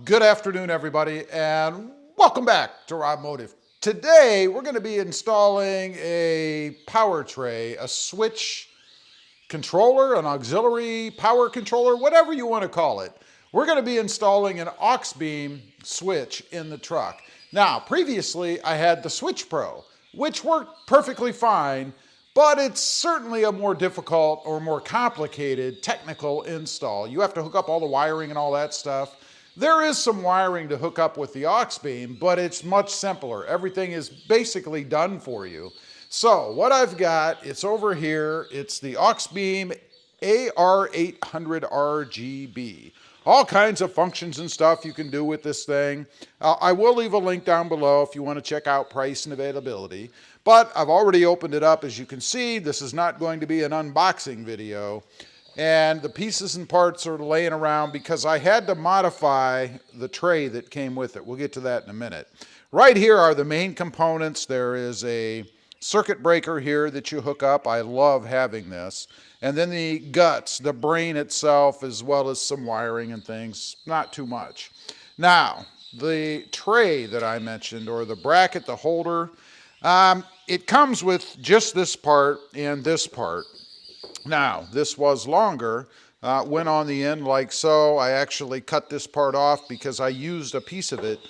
Good afternoon, everybody, and welcome back to RobMotive. Today, we're going to be installing a power tray, a switch controller, an auxiliary power controller, whatever you want to call it. We're going to be installing an Auxbeam switch in the truck. Now, previously, I had the Switch Pro, which worked perfectly fine, but it's certainly a more difficult or more complicated technical install. You have to hook up all the wiring and all that stuff. There is some wiring to hook up with the Auxbeam, but it's much simpler. Everything is basically done for you. So what I've got, it's over here. It's the Auxbeam AR800RGB. All kinds of functions and stuff you can do with this thing. I will leave a link down below if you want to check out price and availability. But I've already opened it up. As you can see, this is not going to be an unboxing video. And the pieces and parts are laying around because I had to modify the tray that came with it. We'll get to that in a minute. Right here are the main components. There is a circuit breaker here that you hook up. I love having this. And then the guts, the brain itself, as well as some wiring and things. Not too much. Now, the tray that I mentioned, or the bracket, the holder, it comes with just this part and this part. Now, this was longer, went on the end like so. I actually cut this part off because I used a piece of it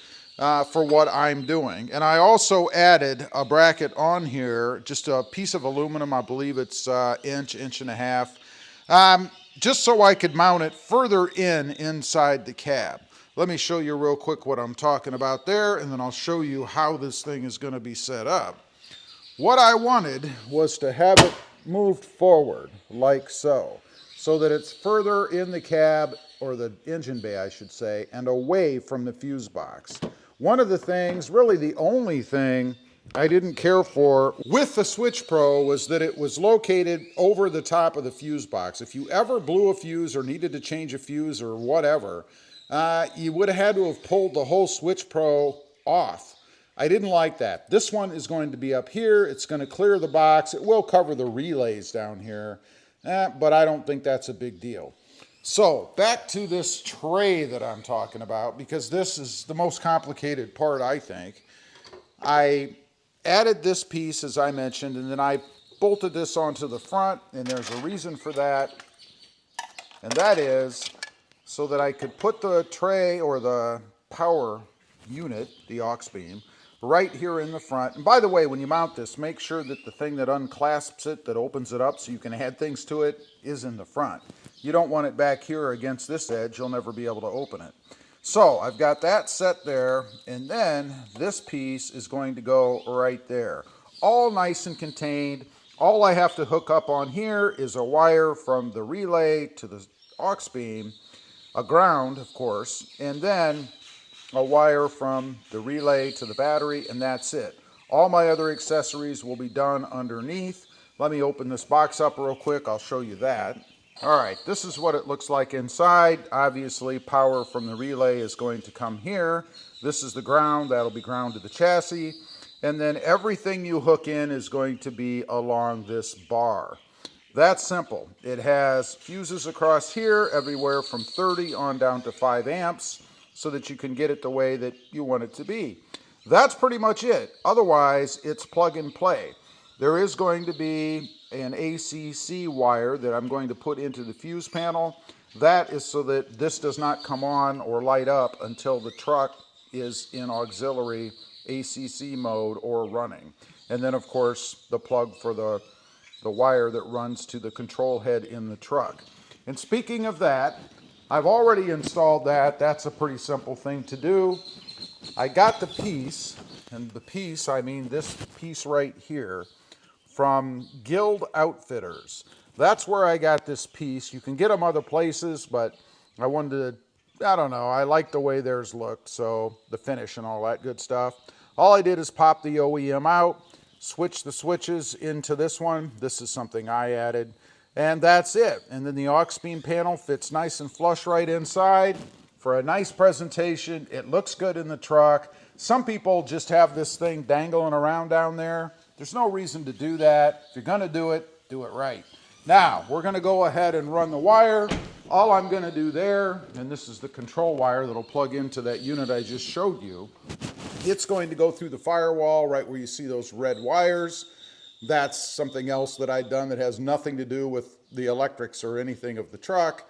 for what I'm doing. And I also added a bracket on here, just a piece of aluminum, I believe it's inch and a half, just so I could mount it further inside the cab. Let me show you real quick what I'm talking about there, and then I'll show you how this thing is going to be set up. What I wanted was to have it moved forward like so that it's further in the cab, or the engine bay I should say, and away from the fuse box. One of the things, really the only thing I didn't care for with the Switch Pro was that it was located over the top of the fuse box. If you ever blew a fuse or needed to change a fuse or whatever, you would have had to have pulled the whole Switch Pro off. I didn't like that. This one is going to be up here. It's going to clear the box. It will cover the relays down here, but I don't think that's a big deal. So back to this tray that I'm talking about, because this is the most complicated part, I think. I added this piece, as I mentioned, and then I bolted this onto the front, and there's a reason for that, and that is so that I could put the tray, or the power unit, the Auxbeam, right here in the front. And by the way, when you mount this, make sure that the thing that unclasps it, that opens it up so you can add things to it, is in the front. You don't want it back here against this edge. You'll never be able to open it. So I've got that set there, and then this piece is going to go right there. All nice and contained. All I have to hook up on here is a wire from the relay to the Auxbeam, a ground, of course, and then a wire from the relay to the battery, and that's it. All my other accessories will be done underneath. Let me open this box up real quick. I'll show you that. All right, this is what it looks like inside. Obviously, power from the relay is going to come here. This is the ground. That'll be ground to the chassis. And then everything you hook in is going to be along this bar. That's simple. It has fuses across here, everywhere from 30 on down to 5 amps. So that you can get it the way that you want it to be. That's pretty much it. Otherwise, it's plug and play. There is going to be an ACC wire that I'm going to put into the fuse panel. That is so that this does not come on or light up until the truck is in auxiliary ACC mode or running. And then, of course, the plug for the wire that runs to the control head in the truck. And speaking of that, I've already installed that. That's a pretty simple thing to do. I got the piece, and the piece, I mean this piece right here, from Guild Outfitters. That's where I got this piece. You can get them other places, but I wanted to, I don't know, I like the way theirs looked, so the finish and all that good stuff. All I did is pop the OEM out, switch the switches into this one. This is something I added. And that's it. And then the Auxbeam panel fits nice and flush right inside for a nice presentation. It looks good in the truck. Some people just have this thing dangling around down there. There's no reason to do that. If you're going to do it right. Now, we're going to go ahead and run the wire. All I'm going to do there, and this is the control wire that'll plug into that unit I just showed you, it's going to go through the firewall right where you see those red wires. That's something else that I've done that has nothing to do with the electrics or anything of the truck.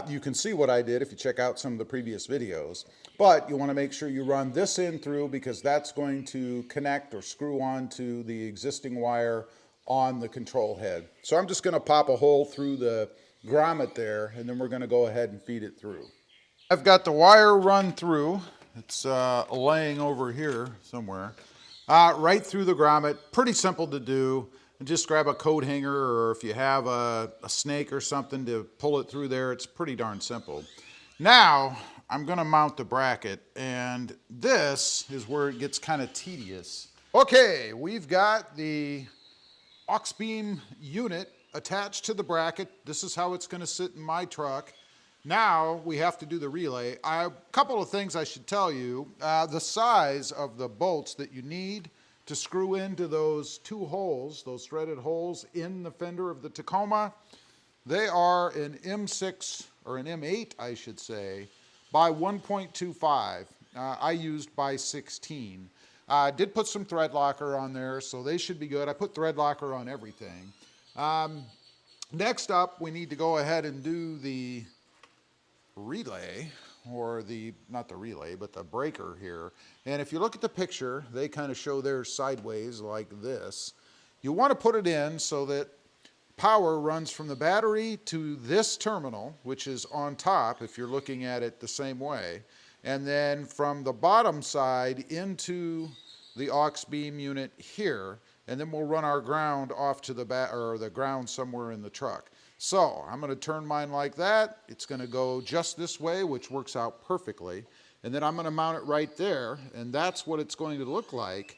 You can see what I did if you check out some of the previous videos. But you want to make sure you run this in through, because that's going to connect or screw onto the existing wire on the control head. So I'm just going to pop a hole through the grommet there, and then we're going to go ahead and feed it through. I've got the wire run through. It's laying over here somewhere. Right through the grommet. Pretty simple to do. And just grab a coat hanger, or if you have a snake or something to pull it through there, it's pretty darn simple. Now, I'm going to mount the bracket, and this is where it gets kind of tedious. Okay, we've got the Auxbeam unit attached to the bracket. This is how it's going to sit in my truck. Now we have to do the relay. A couple of things I should tell you. The size of the bolts that you need to screw into those two holes, those threaded holes in the fender of the Tacoma, they are an M6, or an M8 I should say, by 1.25. I used by 16. I did put some thread locker on there, so they should be good. I put thread locker on everything. Next up, we need to go ahead and do the relay, or not the relay, but the breaker here. And if you look at the picture, they kind of show theirs sideways like this. You want to put it in so that power runs from the battery to this terminal, which is on top if you're looking at it the same way, and then from the bottom side into the Auxbeam unit here, and then we'll run our ground off to the ground somewhere in the truck. So I'm going to turn mine like that. It's going to go just this way, which works out perfectly. And then I'm going to mount it right there, and that's what it's going to look like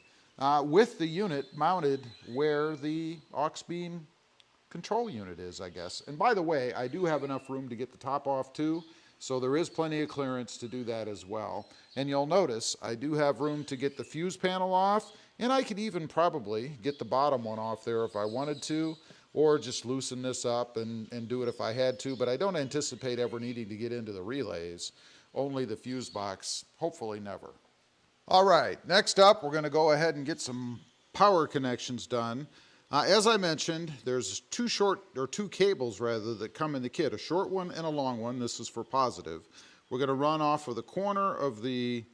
with the unit mounted where the Auxbeam control unit is, I guess. And by the way, I do have enough room to get the top off too, so there is plenty of clearance to do that as well. And you'll notice I do have room to get the fuse panel off, and I could even probably get the bottom one off there if I wanted to, or just loosen this up and do it if I had to, but I don't anticipate ever needing to get into the relays, only the fuse box, hopefully never. All right, next up, we're gonna go ahead and get some power connections done. As I mentioned, there's two cables rather that come in the kit, a short one and a long one. This is for positive. We're gonna run off of the corner of the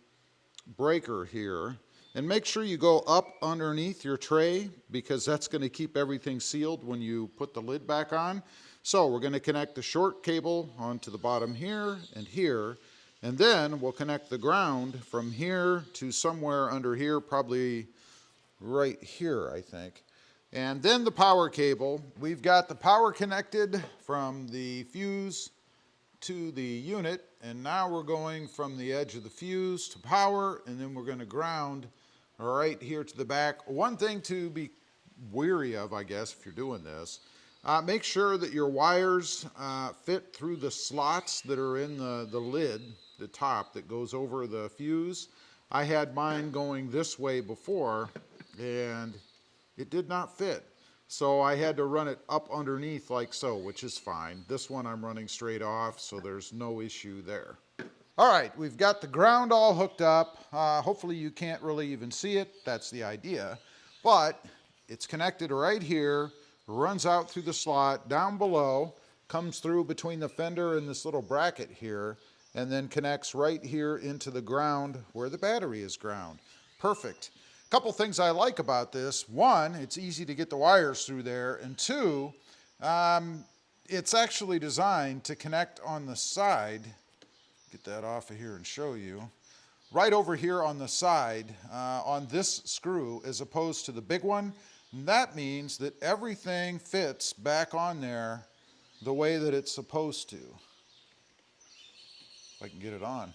breaker here, and make sure you go up underneath your tray, because that's going to keep everything sealed when you put the lid back on. So we're going to connect the short cable onto the bottom here, and then we'll connect the ground from here to somewhere under here, probably right here, I think. And then the power cable. We've got the power connected from the fuse to the unit, and now we're going from the edge of the fuse to power, and then we're going to ground right here to the back. One thing to be wary of, I guess, if you're doing this, make sure that your wires fit through the slots that are in the lid, the top that goes over the fuse. I had mine going this way before, and it did not fit. So I had to run it up underneath like so, which is fine. This one I'm running straight off, so there's no issue there. All right, we've got the ground all hooked up. Hopefully you can't really even see it. That's the idea. But it's connected right here, runs out through the slot down below, comes through between the fender and this little bracket here, and then connects right here into the ground where the battery is ground. Perfect. A couple things I like about this. One, it's easy to get the wires through there. And two, it's actually designed to connect on the side. Get that off of here and show you. Right over here on the side, on this screw, as opposed to the big one. And that means that everything fits back on there the way that it's supposed to. If I can get it on.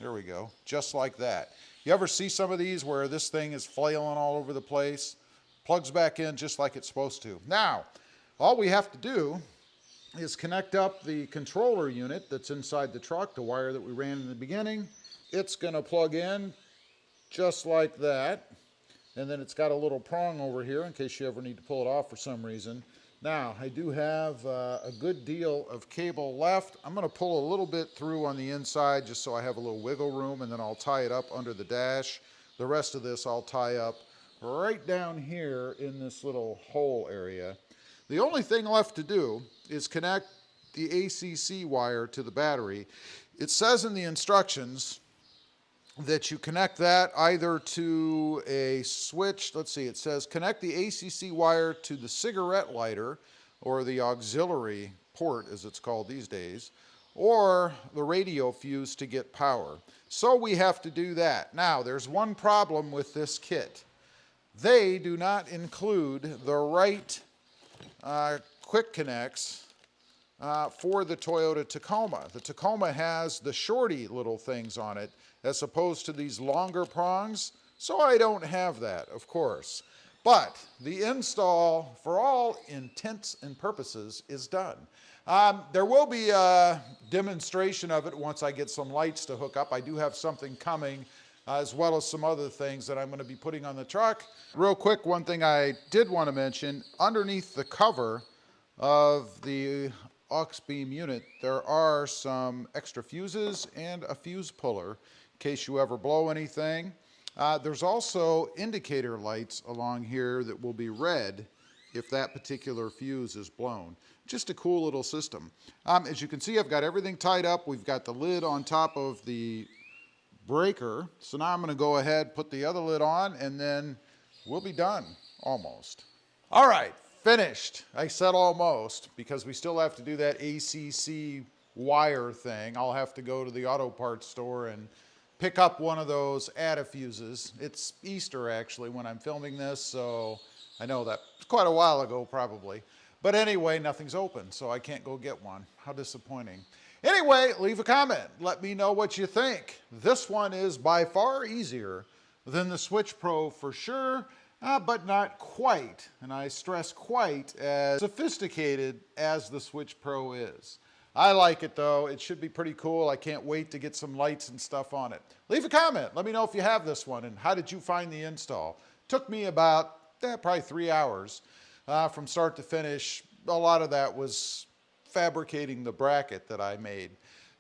There we go, just like that. You ever see some of these where this thing is flailing all over the place? Plugs back in just like it's supposed to. Now, all we have to do is connect up the controller unit that's inside the truck, the wire that we ran in the beginning. It's going to plug in just like that. And then it's got a little prong over here in case you ever need to pull it off for some reason. Now, I do have a good deal of cable left. I'm going to pull a little bit through on the inside just so I have a little wiggle room, and then I'll tie it up under the dash. The rest of this I'll tie up right down here in this little hole area. The only thing left to do is connect the ACC wire to the battery. It says in the instructions that you connect that either to a switch. Let's see, it says connect the ACC wire to the cigarette lighter, or the auxiliary port as it's called these days, or the radio fuse to get power. So we have to do that. Now, there's one problem with this kit. They do not include the right quick connects for the Toyota Tacoma. The Tacoma has the shorty little things on it as opposed to these longer prongs, so I don't have that, of course. But the install, for all intents and purposes, is done. There will be a demonstration of it once I get some lights to hook up. I do have something coming, as well as some other things that I'm going to be putting on the truck. Real quick, one thing I did want to mention, underneath the cover of the Auxbeam unit, there are some extra fuses and a fuse puller in case you ever blow anything. There's also indicator lights along here that will be red if that particular fuse is blown. Just a cool little system. As you can see, I've got everything tied up. We've got the lid on top of the breaker. So now I'm going to go ahead, put the other lid on, and then we'll be done, almost. All right, finished. I said almost because we still have to do that ACC wire thing. I'll have to go to the auto parts store and pick up one of those fuses. It's Easter actually when I'm filming this, so I know that it's quite a while ago probably. But anyway, nothing's open, so I can't go get one. How disappointing. Anyway, leave a comment. Let me know what you think. This one is by far easier than the Switch Pro for sure, but not quite, and I stress quite, as sophisticated as the Switch Pro is. I like it though. It should be pretty cool. I can't wait to get some lights and stuff on it. Leave a comment. Let me know if you have this one and how did you find the install. Took me about probably 3 hours from start to finish. A lot of that was fabricating the bracket that I made.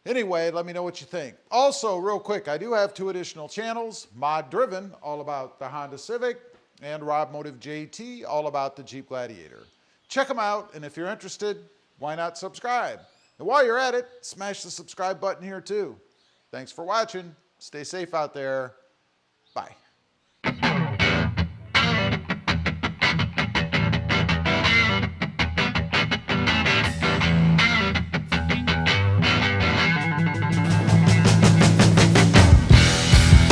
Anyway, let me know what you think. Also, real quick, I do have 2 additional channels. Mod Driven, all about the Honda Civic, and RobMotive JT, all about the Jeep Gladiator. Check them out, and if you're interested, why not subscribe? And while you're at it, smash the subscribe button here too. Thanks for watching. Stay safe out there. Bye.